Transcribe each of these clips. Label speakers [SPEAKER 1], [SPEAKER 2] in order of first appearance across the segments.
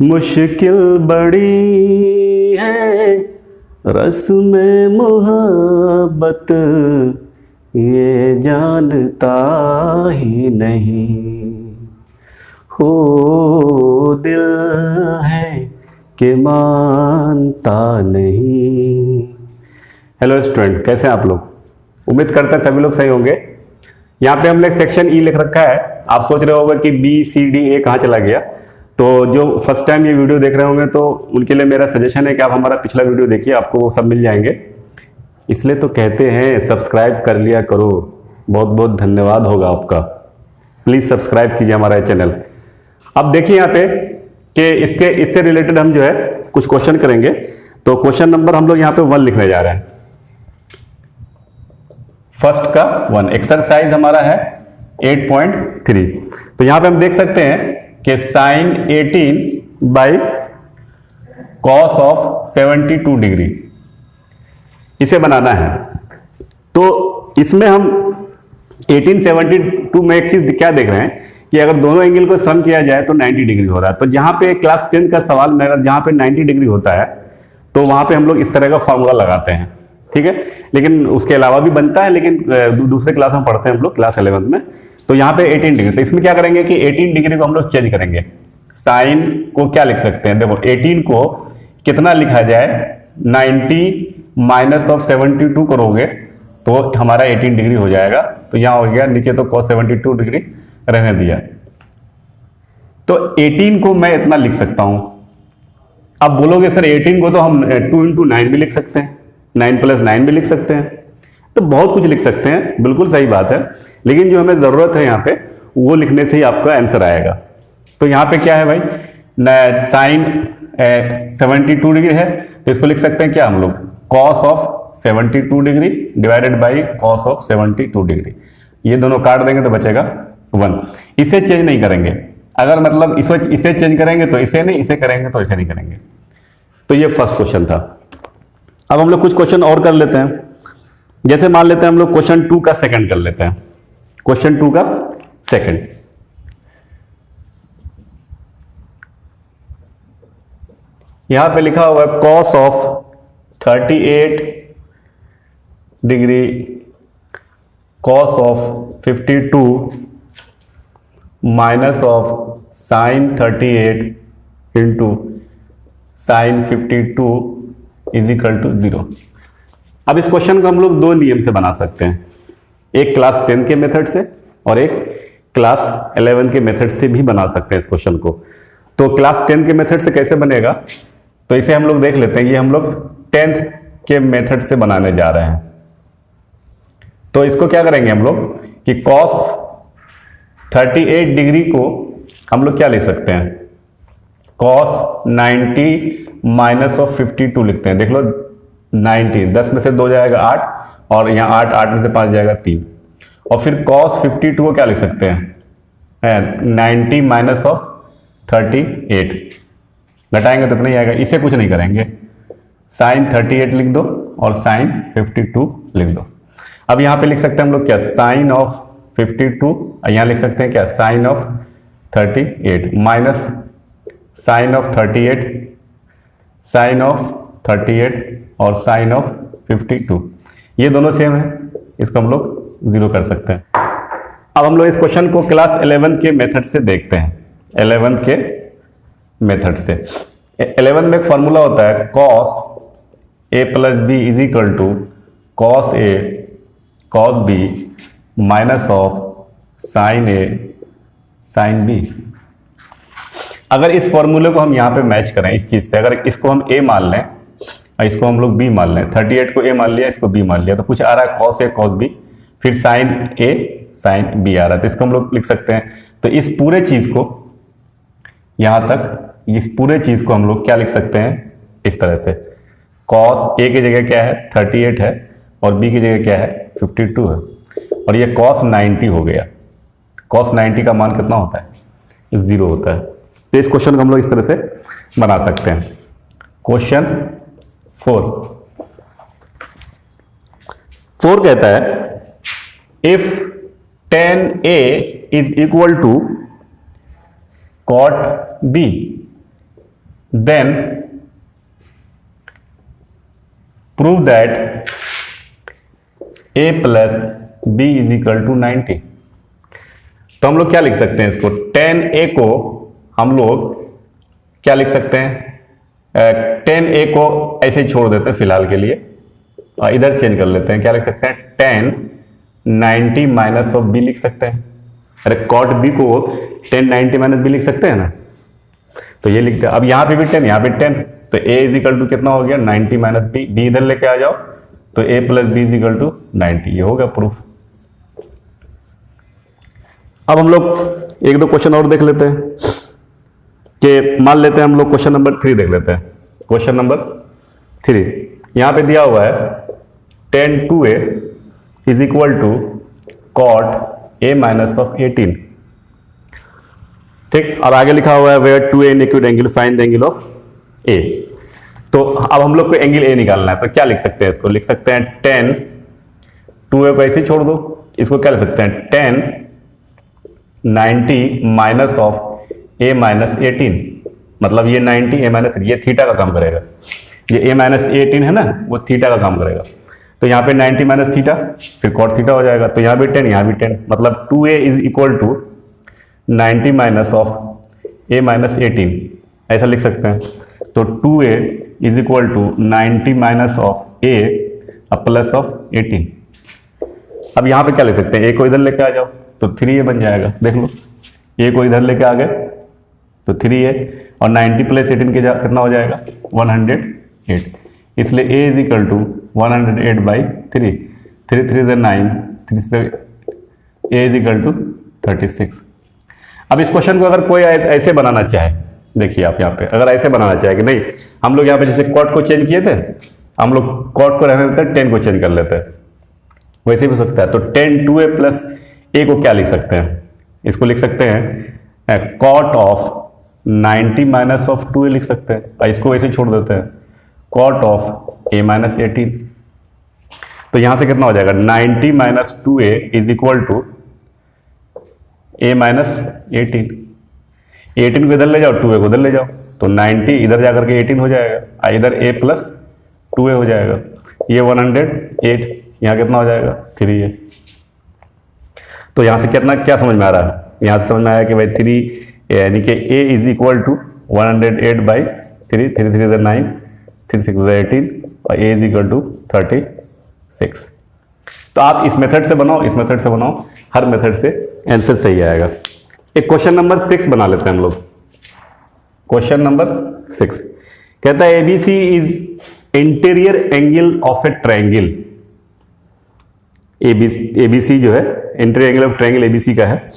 [SPEAKER 1] मुश्किल बड़ी है रस्म मोहब्बत, ये जानता ही नहीं हो दिल है कि मानता नहीं। हेलो स्टूडेंट, कैसे हैं आप लोग? उम्मीद करते हैं सभी लोग सही होंगे। यहाँ पे हमने सेक्शन ई लिख रखा है। आप सोच रहे होंगे कि बी सी डी ए कहाँ चला गया। तो जो फर्स्ट टाइम ये वीडियो देख रहे होंगे तो उनके लिए मेरा सजेशन है कि आप हमारा पिछला वीडियो देखिए, आपको वो सब मिल जाएंगे। इसलिए तो कहते हैं सब्सक्राइब कर लिया करो, बहुत बहुत धन्यवाद होगा आपका। प्लीज सब्सक्राइब कीजिए हमारा चैनल। अब देखिए यहाँ पे कि इससे रिलेटेड हम जो है कुछ क्वेश्चन करेंगे। तो क्वेश्चन नंबर हम लोग यहाँ पे 1 लिखने जा रहे हैं। फर्स्ट का 1 एक्सरसाइज हमारा है 8.3। तो यहां पे हम देख सकते हैं कि sine 18 by cos of 72 degree इसे बनाना है। तो इसमें हम 1872 में एक चीज क्या देख रहे हैं कि अगर दोनों एंगल को सम किया जाए तो 90 डिग्री हो रहा है। तो जहां पे क्लास 10 का सवाल में अगर जहां पे 90 डिग्री होता है तो वहां पे हम लोग इस तरह का फॉर्मूला लगाते हैं, ठीक है। लेकिन उसके अलावा भी बनता है, लेकिन दूसरे क्लास में पढ़ते हैं हम लोग क्लास 11 में। तो यहाँ पे 18 डिग्री, तो इसमें क्या करेंगे कि 18 डिग्री को हम लोग चेंज करेंगे। साइन को क्या लिख सकते हैं, देखो 18 को कितना लिखा जाए, 90 माइनस ऑफ 72 करोगे तो हमारा 18 डिग्री हो जाएगा। तो यहाँ हो गया, नीचे तो cos 72 डिग्री रहने दिया। तो 18 को मैं इतना लिख सकता हूं। अब बोलोगे सर 18 को तो हम 2 इंटू 9 भी लिख सकते हैं, 9 प्लस 9 भी लिख सकते हैं, तो बहुत कुछ लिख सकते हैं, बिल्कुल सही बात है। लेकिन जो हमें जरूरत है यहाँ पे वो लिखने से ही आपका आंसर आएगा। तो यहाँ पे क्या है भाई, साइन 72 डिग्री है तो इसको लिख सकते हैं क्या हम लोग, cos of 72 degree divided by cos of 72 degree. ये दोनों काट देंगे तो बचेगा 1। इसे चेंज नहीं करेंगे, अगर मतलब इसे चेंज करेंगे तो इसे नहीं, इसे करेंगे तो इसे नहीं करेंगे। तो ये फर्स्ट क्वेश्चन था। अब हम लोग कुछ क्वेश्चन और कर लेते हैं। जैसे मान लेते हैं हम लोग क्वेश्चन 2 का सेकंड कर लेते हैं। क्वेश्चन 2 का सेकंड, यहां पे लिखा हुआ है cos of 38 degree cos of 52 minus of sine 38 into sine 52 is equal to 0। अब इस क्वेश्चन को हम लोग 2 नियम से बना सकते हैं, एक क्लास 10 के मेथड से और एक क्लास 11 के मेथड से भी बना सकते हैं इस क्वेश्चन को। तो क्लास 10 के मेथड से कैसे बनेगा, तो इसे हम लोग देख लेते हैं। ये हम लोग 10th के मेथड से बनाने जा रहे हैं। तो इसको क्या करेंगे हम लोग कि cos 38 डिग्री को हम लोग क्या लिख सकते हैं, cos 90 माइनस ऑफ 52 लिखते हैं। देख लो 90, 10 में से 2 जाएगा 8 और यहाँ 8 में से 5 जाएगा 3। और फिर cos 52 को क्या लिख सकते हैं, 90 माइनस ऑफ 38, घटाएंगे तो इतना ही आएगा। इसे कुछ नहीं करेंगे, साइन 38 लिख दो और साइन 52 लिख दो। अब यहाँ पे लिख सकते हैं हम लोग क्या, साइन ऑफ 52, यहाँ लिख सकते हैं क्या, sine of 38 minus sine of 38, sine of 38 और साइन ऑफ 52, ये दोनों सेम है, इसको हम लोग 0 कर सकते हैं। अब हम लोग इस क्वेश्चन को क्लास 11 के मेथड से देखते हैं। 11 के मेथड से 11 में एक फॉर्मूला होता है, cos a plus b is equal to cos a cos b minus of sine a sine b। अगर इस फॉर्मूले को हम यहाँ पे मैच करें इस चीज से, अगर इसको हम a मान लें और इसको हम लोग b मान लें, 38 को a मान लिया, इसको b मान लिया, तो कुछ आ रहा है cos a cos b, फिर साइन a साइन b आ रहा है। तो इसको हम लोग लिख सकते हैं। तो इस पूरे चीज को यहां तक, इस पूरे चीज को हम लोग क्या लिख सकते हैं, इस तरह से, cos a की जगह क्या है 38 है और b की जगह क्या है 52 है, और ये cos 90 हो गया। cos 90 का मान कितना होता है, 0 होता है। तो इस क्वेश्चन को हम लोग इस तरह से बना सकते हैं। क्वेश्चन 4 कहता है if tan A is equal to cot B then prove that a plus b is equal to 90। तो हम लोग क्या लिख सकते हैं इसको, tan a को हम लोग क्या लिख सकते हैं, tan a को ऐसे ही छोड़ देते हैं फिलहाल के लिए, इधर चेंज कर लेते हैं, क्या लिख सकते हैं, tan 90 माइनस ऑफ b लिख सकते हैं। अरे cot b को tan 90 माइनस b लिख सकते हैं ना, तो ये लिखते हैं। अब यहाँ पे भी 10, यहाँ पे 10, तो a इज इक्वल टू कितना हो गया 90 माइनस b, b इधर लेके आ जाओ, तो a plus b is equal to 90, ये होगा प्रूफ। अब हम लोग एक दो क्वेश्चन और देख लेते हैं कि मान लेते हैं हम लोग क्वेश्चन नंबर 3 देख लेते हैं। क्वेश्चन नंबर 3 यहां पे दिया हुआ है tan 2a is equal to cot a minus of 18। ठीक, अब आगे लिखा हुआ है where 2a in acute angle find the angle of a। तो अब हम लोग को एंगल a निकालना है, तो क्या लिख सकते हैं, इसको लिख सकते हैं tan 2a को ऐसे ही छोड़ दो, इसको क्या लिख सकते हैं tan 90 minus of a minus 18, मतलब ये 90 a माइनस, ये थीटा का काम करेगा, ये a माइनस 18 है ना, वो थीटा का काम करेगा। तो यहाँ पे 90 माइनस थीटा, फिर cot थीटा हो जाएगा, तो यहाँ भी 10, यहाँ भी 10, मतलब 2a is equal to 90 minus of a minus 18, ऐसा लिख सकते हैं। तो 2a is equal to 90 minus of a plus of 18। अब यहाँ पे क्या लिख सकते हैं, a को इधर लेके आ जाओ तो 3a बन जाएगा, देख लो, a को इधर लेके आ गए तो 3a, और 90 प्लस 18 के कितना हो जाएगा 108, इसलिए a is equal to 108 by 3, 3 3 9, 3 से a इज इक्वल टू 36। अब इस क्वेश्चन को अगर कोई ऐसे बनाना चाहे, देखिए आप यहाँ पे अगर ऐसे बनाना चाहे कि नहीं, हम लोग यहाँ पे जैसे cot को चेंज किए थे, हम लोग cot को रहने देते हैं, tan को चेंज कर लेते हैं, वैसे भी हो सकता है। तो tan 2a प्लस a को क्या लिख सकते हैं, इसको लिख सकते हैं cot of 90 minus of 2a लिख सकते हैं, और इसको वैसे छोड़ देते हैं cot ऑफ a माइनस 18। तो यहां से कितना हो जाएगा 90 minus 2a is equal to a minus 18, 18 को इधर ले जाओ, 2a को इधर ले जाओ, तो 90 इधर जाकर के 18 हो जाएगा, इधर a प्लस 2a हो जाएगा, ये 108, यहाँ कितना हो जाएगा 3a। तो यहाँ से कितना क्या समझ में आ रहा है, यहाँ से समझ में आया कि भाई 3 यानी कि a is equal to 108 by 3, 3 3 इधर 9, 3 6 18, और a इज इक्वल टू 36। तो आप इस मेथड से बनाओ, इस मेथड से बनाओ, हर मेथड से आंसर सही आएगा। एक क्वेश्चन नंबर 6 बना लेते हैं हम लोग। क्वेश्चन नंबर 6 कहता है ABC is interior angle of A triangle. ABC जो है interior angle of triangle ABC का है,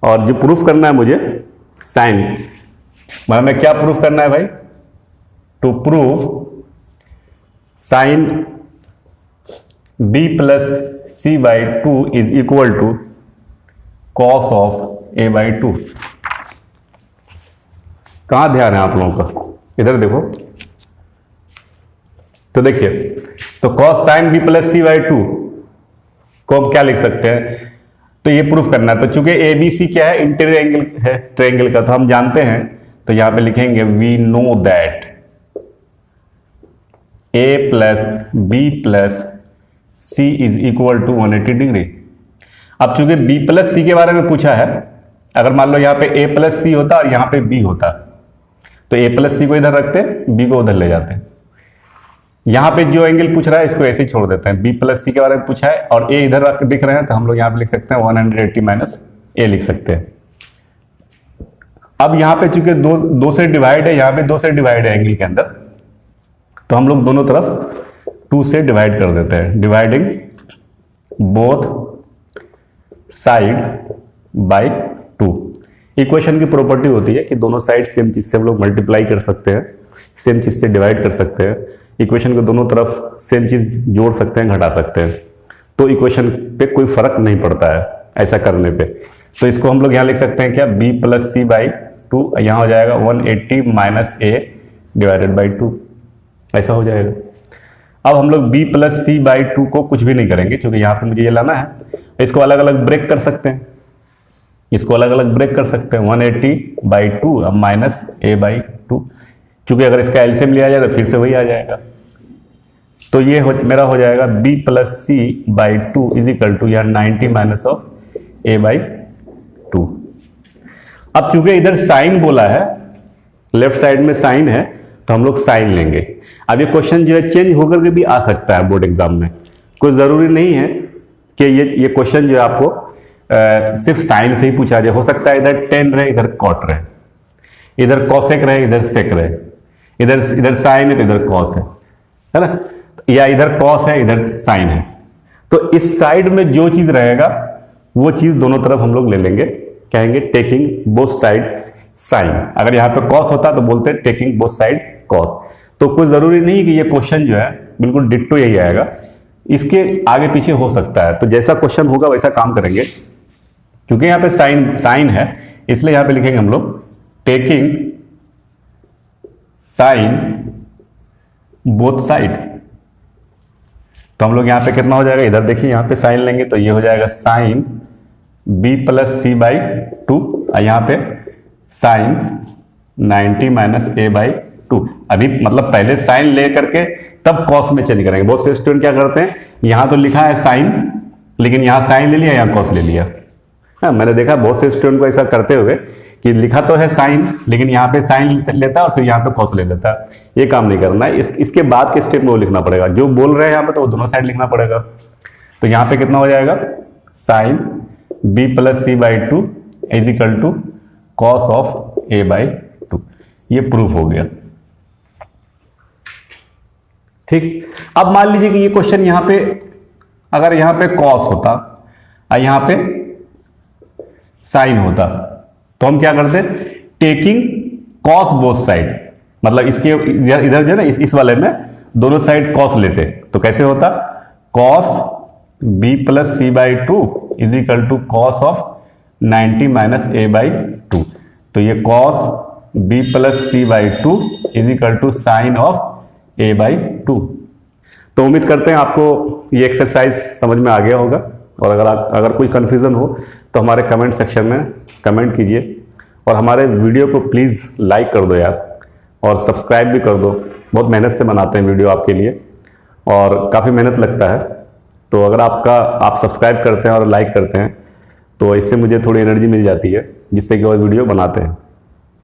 [SPEAKER 1] और जो प्रूफ करना है मुझे साइन, हमें क्या प्रूफ करना है भाई, to prove sine b plus c by 2 is equal to cos of a by 2। कहां ध्यान है आप लोगों का, इधर देखो, तो देखिए, तो cos sine b plus c by 2 को हम क्या लिख सकते हैं, तो ये प्रूफ करना है। तो चूंकि ABC क्या है, इंटीरियर एंगल है ट्रायंगल का, तो हम जानते हैं, तो यहां पे लिखेंगे we know that a plus b plus c is equal to 180 degree. अब चूंकि b प्लस सी के बारे में पूछा है, अगर मान लो यहाँ पे a प्लस सी होता और यहाँ पे b होता, तो a प्लस सी को इधर रखते, b को उधर ले जाते। यहाँ पे जो एंगल पूछ रहा है इसको ऐसे ही छोड़ देते हैं, b प्लस सी के बारे में पूछा है और a इधर दिख रहे हैं, तो हम लोग यहाँ पे लिख सकते हैं 180 माइनस a लिख सकते हैं। अब यहाँ पे चूंकि दो से डिवाइड है, यहाँ पे 2 से डिवाइड है एंगल के अंदर, तो हम लोग दोनों तरफ 2 से डिवाइड कर देते हैं, dividing both side by 2। Equation की प्रॉपर्टी होती है कि दोनों साइड सेम चीज से हम लोग मल्टीप्लाई कर सकते हैं, सेम चीज से डिवाइड कर सकते हैं, इक्वेशन के दोनों तरफ सेम चीज जोड़ सकते हैं, घटा सकते हैं, तो इक्वेशन पे कोई फर्क नहीं पड़ता है ऐसा करने पे। तो इसको हम लोग यहाँ लिख सकते हैं क्या, b प्लस सी बाई 2, यहाँ हो जाएगा 180 माइनस a डिवाइडेड बाई 2, ऐसा हो जाएगा। अब हम लोग b प्लस सी बाई 2 को कुछ भी नहीं करेंगे, क्योंकि यहाँ पे मुझे ये लाना है, इसको अलग अलग ब्रेक कर सकते हैं, इसको अलग अलग ब्रेक कर सकते हैं, 180 बाई 2 अब माइनस a बाई 2। क्योंकि अगर इसका एलसीएम लिया जाए तो फिर से वही आ जाएगा। तो ये मेरा हो जाएगा b plus c by two is equal to या 90 minus of a by two. अब चूंकि इधर साइन बोला है, लेफ्ट साइड में साइन है, तो हम लोग साइन लेंगे। अब ये क्वेश्चन जो है चेंज होकर के भी आ सकता है बोर्ड एग्जाम में, कोई जरूरी नहीं है कि ये क्वेश्चन जो है आपको सिर्फ साइन से ही पूछा जाए। हो सकता है इधर टेन रहे, इधर कॉट रहे, इधर कॉसेक रहे, इधर सेक रहे, इधर साइन है तो इधर कॉस है ना, या इधर कॉस है इधर साइन है। तो इस साइड में जो चीज रहेगा वो चीज दोनों तरफ हम लोग ले लेंगे, कहेंगे टेकिंग बोथ साइड साइन। अगर यहाँ पे कॉस होता तो बोलते टेकिंग बोथ साइड कॉस। तो कोई जरूरी नहीं कि ये क्वेश्चन जो है बिल्कुल डिट्टो यही आएगा, इसके आगे पीछे हो सकता है। तो जैसा क्वेश्चन होगा वैसा काम करेंगे। क्योंकि यहाँ पे साइन है इसलिए यहाँ पे लिखेंगे हम लोग टेकिंग साइन बोथ साइड। तो हम लोग यहाँ पे कितना हो जाएगा, इधर देखिए यहाँ पे साइन लेंगे तो ये हो जाएगा sine b plus c by two, और यहाँ पे sine 90 minus a by two. अभी मतलब पहले साइन ले करके तब कॉस में चेंज करेंगे। बहुत से स्टूडेंट क्या करते हैं, यहाँ तो लिखा है साइन लेकिन यहाँ साइन ले लिया, यहाँ कॉस ले लिया। हाँ, मैंने देखा बहुत से स्टूडेंट को ऐसा करते हुए कि लिखा तो है साइन लेकिन यहाँ पे साइन लेता है और फिर यहाँ पे कॉस ले लेता है। ये काम नहीं करना है। इसके बाद के स्टेप में वो लिखना पड़ेगा जो बोल रहे हैं यहाँ पे, तो वो दोनों साइड लिखना पड़ेगा। तो यहाँ पे कितना हो जाएगा, sine b plus c by two is equal to cos of a by two. ये प्रूफ हो गया। ठीक, अब मान लीजिए कि ये क्वेश्चन यहाँ पे अगर यहाँ पे कॉस होता और यहाँ पे साइन होता तो हम क्या करते, टेकिंग कॉस बोथ साइड, मतलब इसके इधर जो है ना इस वाले में दोनों साइड कॉस लेते। तो कैसे होता, cos b plus c by two is equal to cos of 90 minus a by two. तो ये cos b plus c by two is equal to sine of a by two. तो उम्मीद करते हैं आपको ये एक्सरसाइज समझ में आ गया होगा। और अगर कोई कन्फ्यूजन हो तो हमारे कमेंट सेक्शन में कमेंट कीजिए, और हमारे वीडियो को प्लीज़ लाइक कर दो यार, और सब्सक्राइब भी कर दो। बहुत मेहनत से बनाते हैं वीडियो आपके लिए और काफ़ी मेहनत लगता है। तो अगर आप सब्सक्राइब करते हैं और लाइक करते हैं तो इससे मुझे थोड़ी एनर्जी मिल जाती है, जिससे कि और वीडियो बनाते हैं।